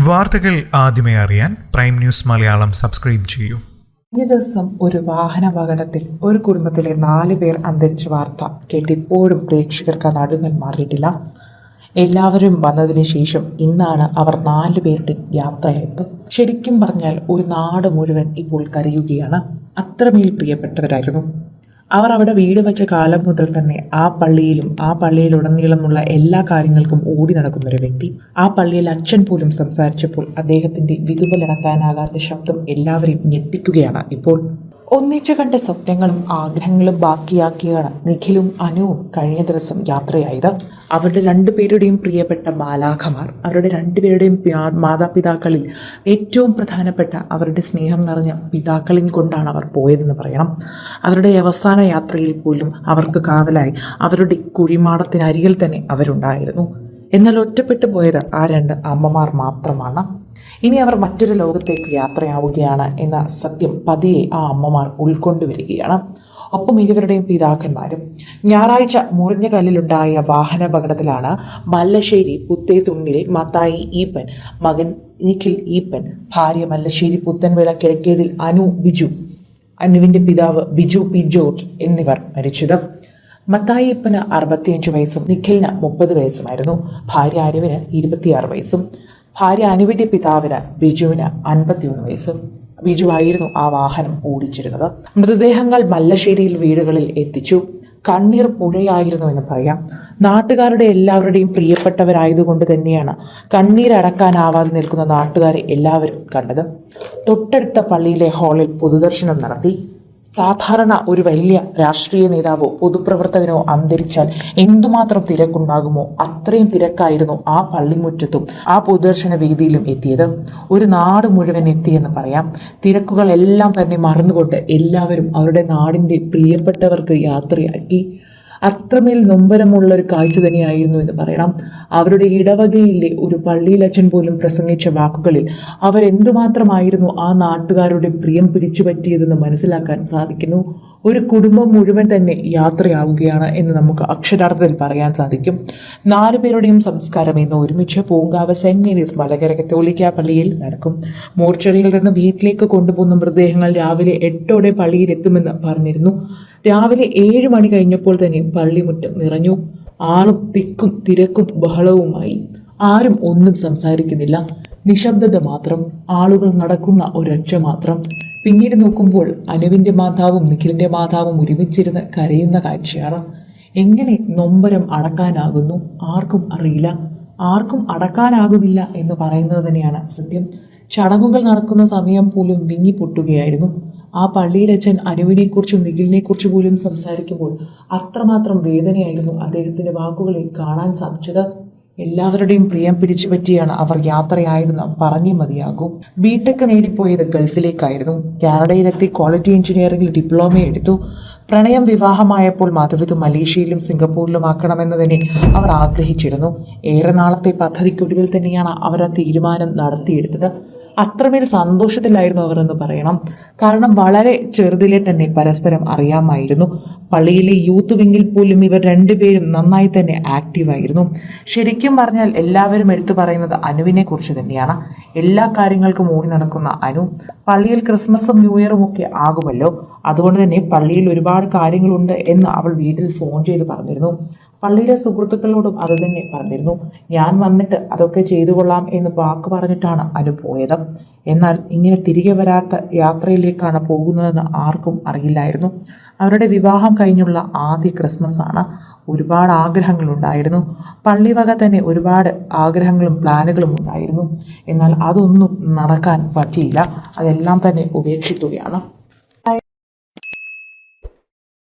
വാർത്തകൾ ആദ്യമേ അറിയാൻ പ്രൈം ന്യൂസ് മലയാളം സബ്സ്ക്രൈബ് ചെയ്യൂ. കഴിഞ്ഞ ദിവസം ഒരു വാഹനാപകടത്തിൽ ഒരു കുടുംബത്തിലെ 4 പേർ അന്തരിച്ച വാർത്ത കേട്ടിപ്പോഴും പ്രേക്ഷകർക്ക് നടുങ്ങൽ മാറിയിട്ടില്ല. എല്ലാവരും വന്നതിന് ശേഷം ഇന്നാണ് അവർ 4 പേരുടെ യാത്രയയപ്പ്. ശരിക്കും പറഞ്ഞാൽ ഒരു നാട് മുഴുവൻ ഇപ്പോൾ കരയുകയാണ്. അത്രമേൽ പ്രിയപ്പെട്ടവരായിരുന്നു അവർ. അവിടെ വീട് വെച്ച കാലം മുതൽ തന്നെ ആ പള്ളിയിലും ആ പള്ളിയിലുടനീളമുള്ള എല്ലാ കാര്യങ്ങൾക്കും ഓടി നടക്കുന്നൊരു വ്യക്തി. ആ പള്ളിയിൽ അച്ഛൻ പോലും സംസാരിച്ചപ്പോൾ അദ്ദേഹത്തിന്റെ വിതുമ്പലടക്കാനാകാത്ത ശബ്ദം എല്ലാവരെയും ഞെട്ടിക്കുകയാണ്. ഇപ്പോൾ ഒന്നിച്ചു കണ്ട സ്വപ്നങ്ങളും ആഗ്രഹങ്ങളും ബാക്കിയാക്കിയാണ് നിഖിലും അനുവും കഴിഞ്ഞ ദിവസം യാത്രയായത്. അവരുടെ 2 പേരുടെയും പ്രിയപ്പെട്ട മാലാഖമാർ, അവരുടെ 2 പേരുടെയും മാതാപിതാക്കളിൽ ഏറ്റവും പ്രധാനപ്പെട്ട അവരുടെ സ്നേഹം നിറഞ്ഞ പിതാക്കളെയും കൊണ്ടാണ് അവർ പോയതെന്ന് പറയണം. അവരുടെ അവസാന യാത്രയിൽ പോലും അവർക്ക് കാവലായി അവരുടെ കുഴിമാടത്തിനരികിൽ തന്നെ അവരുണ്ടായിരുന്നു. എന്നാൽ ഒറ്റപ്പെട്ടു പോയത് ആ 2 അമ്മമാർ മാത്രമാണ്. ഇനി അവർ മറ്റൊരു ലോകത്തേക്ക് യാത്രയാവുകയാണ് എന്ന സത്യം പതിയെ ആ അമ്മമാർ ഉൾക്കൊണ്ടുവരികയാണ്. ഒപ്പം ഇരുവരുടെയും പിതാക്കന്മാരും. ഞായറാഴ്ച മുറിഞ്ഞ കല്ലിലുണ്ടായ വാഹനാപകടത്തിലാണ് മല്ലശ്ശേരി പുത്തേത്തുണ്ണിൽ മത്തായി ഈപ്പൻ, മകൻ നിഖിൽ ഈപ്പൻ, ഭാര്യ മല്ലശ്ശേരി പുത്തൻവിള കിഴക്കേതിൽ അനുവിന്റെ പിതാവ് ബിജു പി ജോർജ് എന്നിവർ മരിച്ചത്. മത്തായി ഈപ്പന് 65 വയസ്സും നിഖിലിന് 30 വയസ്സുമായിരുന്നു. ഭാര്യ അനുവിന് 26 വയസ്സും. ഭാര്യ അനുവിന്റെ പിതാവിന് ബിജുവിന് 51 വയസ്സ്. ബിജു ആയിരുന്നു ആ വാഹനം ഓടിച്ചിരുന്നത്. മൃതദേഹങ്ങൾ മല്ലശ്ശേരിയിൽ വീടുകളിൽ എത്തിച്ചു. കണ്ണീർ പുഴയായിരുന്നു എന്ന് പറയാം. നാട്ടുകാരുടെ എല്ലാവരുടെയും പ്രിയപ്പെട്ടവരായതുകൊണ്ട് തന്നെയാണ് കണ്ണീരടക്കാനാവാതെ നിൽക്കുന്ന നാട്ടുകാരെ എല്ലാവരും കണ്ടത്. തൊട്ടടുത്ത പള്ളിയിലെ ഹാളിൽ പൊതുദർശനം നടത്തി. സാധാരണ ഒരു വലിയ രാഷ്ട്രീയ നേതാവോ പൊതുപ്രവർത്തകനോ അന്തരിച്ചാൽ എന്തുമാത്രം തിരക്കുണ്ടാകുമോ അത്രയും തിരക്കായിരുന്നു ആ പള്ളിമുറ്റത്തും ആ പൊതുദർശന വേദിയിലും എത്തിയത്. ഒരു നാട് മുഴുവൻ എത്തിയെന്ന് പറയാം. തിരക്കുകളെല്ലാം തന്നെ മറന്നുകൊണ്ട് എല്ലാവരും അവരുടെ നാടിൻ്റെ പ്രിയപ്പെട്ടവർക്ക് യാത്രയാക്കി. അത്രമേൽ നൊമ്പരമുള്ള ഒരു കാഴ്ച തന്നെയായിരുന്നു എന്ന് പറയണം. അവരുടെ ഇടവകയിലെ ഒരു പള്ളിയിലച്ഛൻ പോലും പ്രസംഗിച്ച വാക്കുകളിൽ അവരെന്തുമാത്രമായിരുന്നു ആ നാട്ടുകാരുടെ പ്രിയം പിടിച്ചു പറ്റിയതെന്ന് മനസ്സിലാക്കാൻ സാധിക്കുന്നു. ഒരു കുടുംബം മുഴുവൻ തന്നെ യാത്രയാവുകയാണ് എന്ന് നമുക്ക് അക്ഷരാർത്ഥത്തിൽ പറയാൻ സാധിക്കും. 4 പേരുടെയും സംസ്കാരം ഇന്ന് ഒരുമിച്ച് പൂങ്കാവ് സെന്റ് മേരീസ് മലങ്കര കത്തോലിക്ക പള്ളിയിൽ നടക്കും. മോർച്ചറിയിൽ നിന്ന് വീട്ടിലേക്ക് കൊണ്ടുപോകുന്ന മൃതദേഹങ്ങൾ രാവിലെ 8ഓടെ പള്ളിയിൽ എത്തുമെന്ന് പറഞ്ഞിരുന്നു. രാവിലെ 7 മണി കഴിഞ്ഞപ്പോൾ തന്നെ പള്ളിമുറ്റം നിറഞ്ഞു. ആളും തിക്കും തിരക്കും ബഹളവുമായി. ആരും ഒന്നും സംസാരിക്കുന്നില്ല. നിശബ്ദത മാത്രം. ആളുകൾ നടക്കുന്ന ഒരൊച്ച മാത്രം. പിന്നീട് നോക്കുമ്പോൾ അനുവിന്റെ മാതാവും നിഖിലിന്റെ മാതാവും ഒരുമിച്ചിരുന്ന് കരയുന്ന കാഴ്ചയാണ്. എങ്ങനെ നൊമ്പരം അടക്കാനാകുന്നു ആർക്കും അറിയില്ല. ആർക്കും അടക്കാനാകുന്നില്ല എന്ന് പറയുന്നത് തന്നെയാണ് സത്യം. ചടങ്ങുകൾ നടക്കുന്ന സമയം പോലും വിങ്ങി പൊട്ടുകയായിരുന്നു. ആ പള്ളിയിലച്ഛൻ അനുവിനെക്കുറിച്ചും നിഖിലിനെക്കുറിച്ച് പോലും സംസാരിക്കുമ്പോൾ അത്രമാത്രം വേദനയായിരുന്നു അദ്ദേഹത്തിന്റെ വാക്കുകളിൽ കാണാൻ സാധിച്ചത്. എല്ലാവരുടെയും പ്രിയം പിടിച്ചു പറ്റിയാണ് അവർ യാത്രയായതെന്ന് പറഞ്ഞേ മതിയാകും. ബിടെക് നേടിപ്പോയത് ഗൾഫിലേക്കായിരുന്നു. കാനഡയിലെത്തി ക്വാളിറ്റി എഞ്ചിനീയറിംഗിൽ ഡിപ്ലോമ എടുത്തു. പ്രണയം വിവാഹമായപ്പോൾ മാധവിത് മലേഷ്യയിലും സിംഗപ്പൂരിലും ആക്കണമെന്ന് തന്നെ അവർ ആഗ്രഹിച്ചിരുന്നു. ഏറെ നാളത്തെ പദ്ധതിക്കൊടുവിൽ തന്നെയാണ് അവർ ആ തീരുമാനം നടത്തിയെടുത്തത്. അത്രമേൽ സന്തോഷത്തിലായിരുന്നു അവർ എന്ന് പറയണം. കാരണം വളരെ ചെറുതിലെ തന്നെ പരസ്പരം അറിയാമായിരുന്നു. പള്ളിയിലെ യൂത്ത് വിങ്ങിൽ പോലും ഇവർ 2 പേരും നന്നായി തന്നെ ആക്റ്റീവായിരുന്നു. ശരിക്കും പറഞ്ഞാൽ എല്ലാവരും എടുത്തു പറയുന്നത് അനുവിനെ കുറിച്ച് തന്നെയാണ്. എല്ലാ കാര്യങ്ങൾക്കും ഓടി നടക്കുന്ന അനു. പള്ളിയിൽ ക്രിസ്മസും ന്യൂ ഇയറും ഒക്കെ ആകുമല്ലോ, അതുകൊണ്ട് തന്നെ പള്ളിയിൽ ഒരുപാട് കാര്യങ്ങളുണ്ട് എന്ന് അവൾ വീട്ടിൽ ഫോൺ ചെയ്ത് പറഞ്ഞിരുന്നു. പള്ളിയിലെ സുഹൃത്തുക്കളോടും അത് തന്നെ പറഞ്ഞിരുന്നു. ഞാൻ വന്നിട്ട് അതൊക്കെ ചെയ്തു കൊള്ളാം എന്ന് വാക്ക് പറഞ്ഞിട്ടാണ് അനു പോയത്. എന്നാൽ ഇങ്ങനെ തിരികെ വരാത്ത യാത്രയിലേക്കാണ് പോകുന്നതെന്ന് ആർക്കും അറിയില്ലായിരുന്നു. അവരുടെ വിവാഹം കഴിഞ്ഞുള്ള ആദ്യ ക്രിസ്മസ് ആണ്. ഒരുപാട് ആഗ്രഹങ്ങളുണ്ടായിരുന്നു. പള്ളി വക തന്നെ ഒരുപാട് ആഗ്രഹങ്ങളും പ്ലാനുകളും ഉണ്ടായിരുന്നു. എന്നാൽ അതൊന്നും നടക്കാൻ പറ്റിയില്ല. അതെല്ലാം തന്നെ ഉപേക്ഷിക്കുകയാണ്.